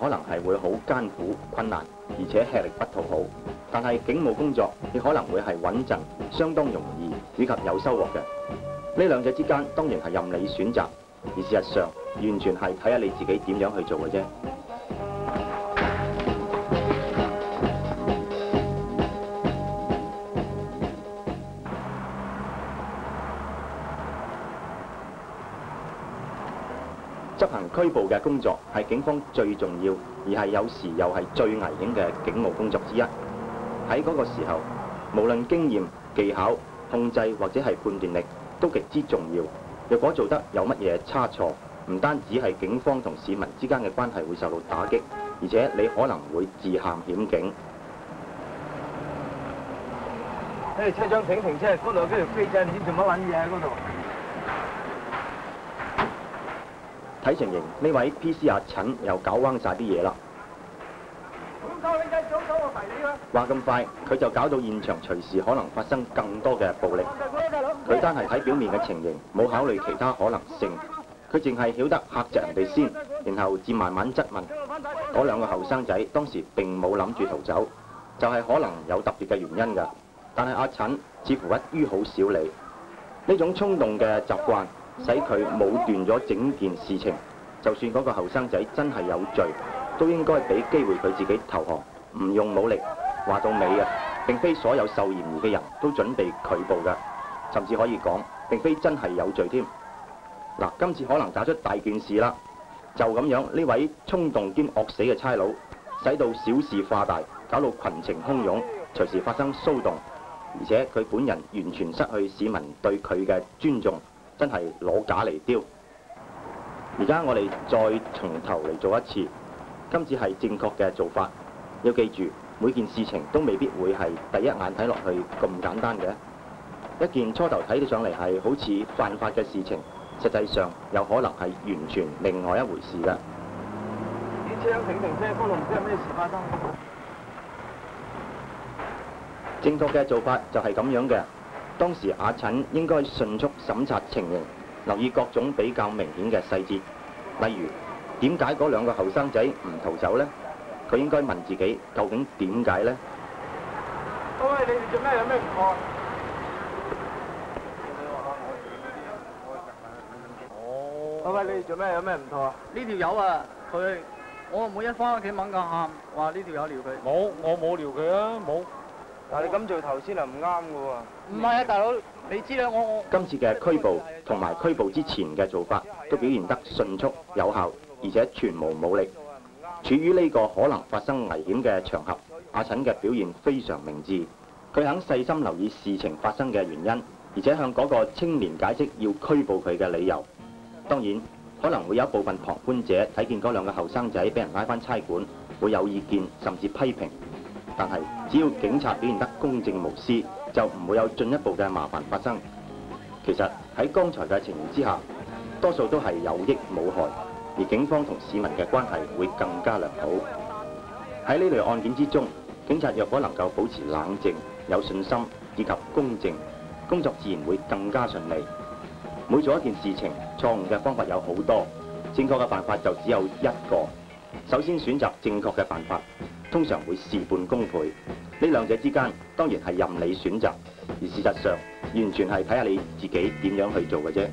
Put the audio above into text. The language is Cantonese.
可能係會好艱苦困難，而且吃力不討好。但係警務工作亦可能會係穩陣、相當容易以及有收穫嘅。呢兩者之間當然係任你選擇，而事實上完全係睇下你自己點樣去做嘅啫。執行拘捕嘅工作係警方最重要，而係有時又係最危險嘅警務工作之一。喺嗰個時候，無論經驗、技巧、控制或者係判斷力都極之重要。若果做得有乜嘢差錯，唔單止係警方同市民之間嘅關係會受到打擊，而且你可能會自陷險境。車長請停車，嗰度有條飛仔，唔知做乜撚嘢喺嗰度。睇情形，呢位 PC 阿陳又搞彎晒啲嘢啦。話咁快，佢就搞到現場隨時可能發生更多嘅暴力。佢單係睇表面嘅情形，冇考慮其他可能性。佢淨係曉得嚇窒人哋先，然後至慢慢質問。嗰兩個後生仔當時並冇諗住逃走，就係可能有特別嘅原因㗎。但係阿陳似乎一於好少理，呢種衝動嘅習慣使佢武斷咗整件事情。就算嗰個後生仔真係有罪，都應該俾機會佢自己投降，唔用武力。話到尾啊，並非所有受嫌疑嘅人都準備拒捕㗎，甚至可以講並非真係有罪添。嗱，今次可能打出大件事啦。就咁樣，呢位衝動兼惡死嘅差佬，使到小事化大，搞到群情洶湧，隨時發生騷動，而且佢本人完全失去市民對佢嘅尊重，真係攞假嚟丟。而家我哋再從頭嚟做一次，今次係正確嘅做法。要記住，每件事情都未必會係第一眼睇落去咁簡單嘅。一件初頭睇起上嚟係好似犯法嘅事情，實際上有可能係完全另外一回事㗎。啲車停車，嗰度唔知有咩事發生。正確嘅做法就係咁樣嘅。當時阿陳應該迅速審查情形，留意各種比較明顯嘅細節，例如點解嗰兩個後生仔唔逃走呢？佢應該問自己究竟點解呢？喂，你哋做咩有咩唔妥？喂，你哋做咩有咩唔妥啊？呢條友啊，我每一翻屋企猛咁喊，話呢條友撩佢。冇，我冇撩佢啊，冇。但係你咁做頭先係唔啱嘅喎。唔係啊，大佬，你知啦，我今次嘅拘捕同埋拘捕之前嘅做法都表現得迅速有效，而且全無武力。處於呢個可能發生危險嘅場合，阿陳嘅表現非常明智。佢肯細心留意事情發生嘅原因，而且向嗰個青年解釋要拘捕佢嘅理由。當然，可能會有一部分旁觀者睇見嗰兩個後生仔俾人拉返差館，會有意見甚至批評。但係只要警察表現得公正無私，就唔會有進一步嘅麻煩發生。其實喺剛才嘅情形之下，多數都係有益冇害，而警方同市民嘅關係會更加良好。喺呢類案件之中，警察若果能夠保持冷靜、有信心以及公正，工作自然會更加順利。每做一件事情，錯誤嘅方法有好多，正確嘅辦法就只有一個。首先選擇正確嘅辦法，通常會事半功倍。呢兩者之間當然係任你選擇，而事實上完全係睇下你自己點樣去做嘅啫。